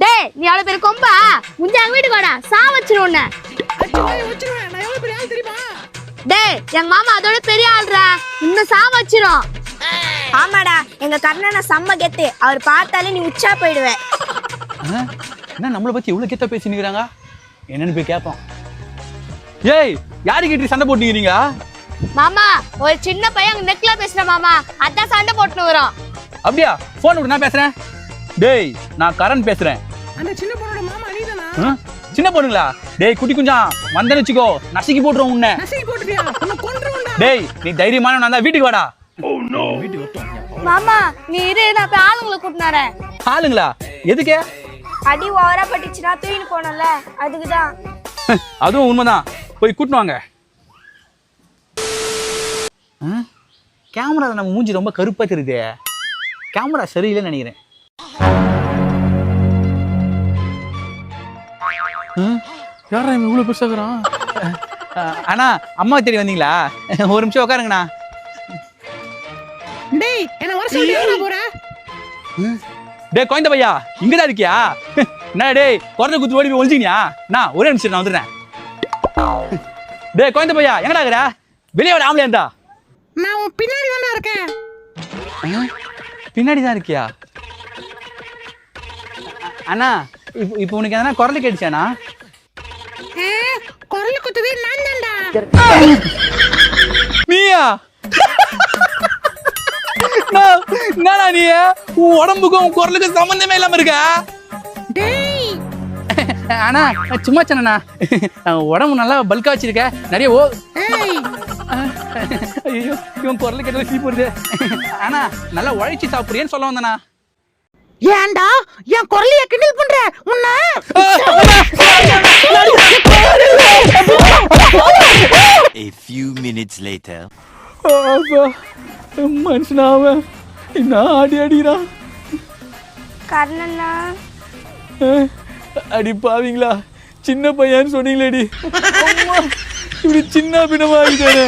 டேய் நீ அவ்வளவு பேர் கொம்பா முஞ்ச எங்க வீட்டுக்கு வாடா சா வச்சிரும் உன்னை. நான் எவ்வளவு பெரிய ஆள் தெரியுமா? டேய் எங்க மாமா அதோட பெரிய ஆள்றா இன்னும் சா வச்சிரும். ஆமாடா எங்க கர்ணனை செம்ம கெத்து, அவர் பார்த்தாலே நீ உச்சா போயிடுவே. என்ன நம்மளை பத்தி இவ்வளவு கெத்த பேசினுக்கிறாங்க, என்னன்னு போய் கேட்போம். ஏய் யாரு கிட்ட சண்டை போட்டுக்கிறீங்க? மாமா ஒரு சின்ன பையன் அங்க நெக்ல பேசுற மாமா, அதான் சண்டை போட்டுன்னு வரோம். அப்படியா? போன் விட்டு நான் பேசுறேன். டேய் நான் கரண் பேசுறேன். அந்த சின்ன பொண்ணோட மாமா நீதானா? சின்ன பொண்ணுங்களா? டேய் குட்டி குஞ்சா வந்தேன்னு வச்சுக்கோ, நசுக்கி போட்டுருவோம் உன்னை. நசுக்கி போட்டுறியா? உன்னை கொன்றுவேன்டா. டேய் நீ தைரியமான நான் தான் வீட்டுக்கு வாடா. மாமா நீ இரு நான் போய் ஆளுங்களை கூட்டினாரேன். ஆளுங்களா? எதுக்கு? அடி ஓவரா பட்டுச்சுன்னா தூக்கின்னு போனல, அதுக்குதான். அதுவும் உண்மைதான், போய் கூட்டினு வாங்க. கேமரா நம்ம மூஞ்சி ரொம்ப கருப்பா தெரியுது, கேமரா சரியில்லைன்னு நினைக்கிறேன். யாரா இவ்வளவு பெருசாகிறான்? அண்ணா அம்மா தேடி வந்தீங்களா? ஒரு நிமிஷம் உட்காருங்கண்ணா. டேய் என்ன வர சொல்லி எங்க போற? டேய் கோயந்த பையா இங்கதான் இருக்கியா? என்ன டேய் குறத குத்து ஓடி போய் ஒளிஞ்சினியா? நான் ஒரே நிமிஷம் நான் வந்துடுறேன். டேய் கோயந்த பையா எங்கடா இருக்கிற? வெளியே வர ஆம்பளை இருந்தா. நான் உன் பின்னாடி தான்டா இருக்கேன். பின்னாடி தான் இருக்கியா? அண்ணா இப்போ உனக்கு எதனா குரல் கேட்டுச்சாண்ணா? குரல் குத்துவே நான் தான்டா. நீயா? என்னடா நீ உன் உடம்புக்கும் உன் குரலுக்கும் சம்பந்தமே இல்லாம இருக்க? டேய் அண்ணா சும்மா சொன்னா உடம்பு நல்லா பல்கா வச்சிருக்க நிறைய. ஓ ஐயோ இவன் குரல் கேட்டல சீ போடுது. அண்ணா நல்லா உழைச்சி சாப்பிடுறேன்னு சொல்ல வந்தண்ணா. ஏன்டா என் குரலைய கிண்டல் பண்ற? உன்னை A few minutes later. மனுஷனாவ என்ன ஆடி அடிக்கிறான். கர்ணனா அடி பாவீங்களா, சின்ன பையன்னு சொன்னீங்களேடி, இப்படி சின்ன பின்னமாகிட்டானே.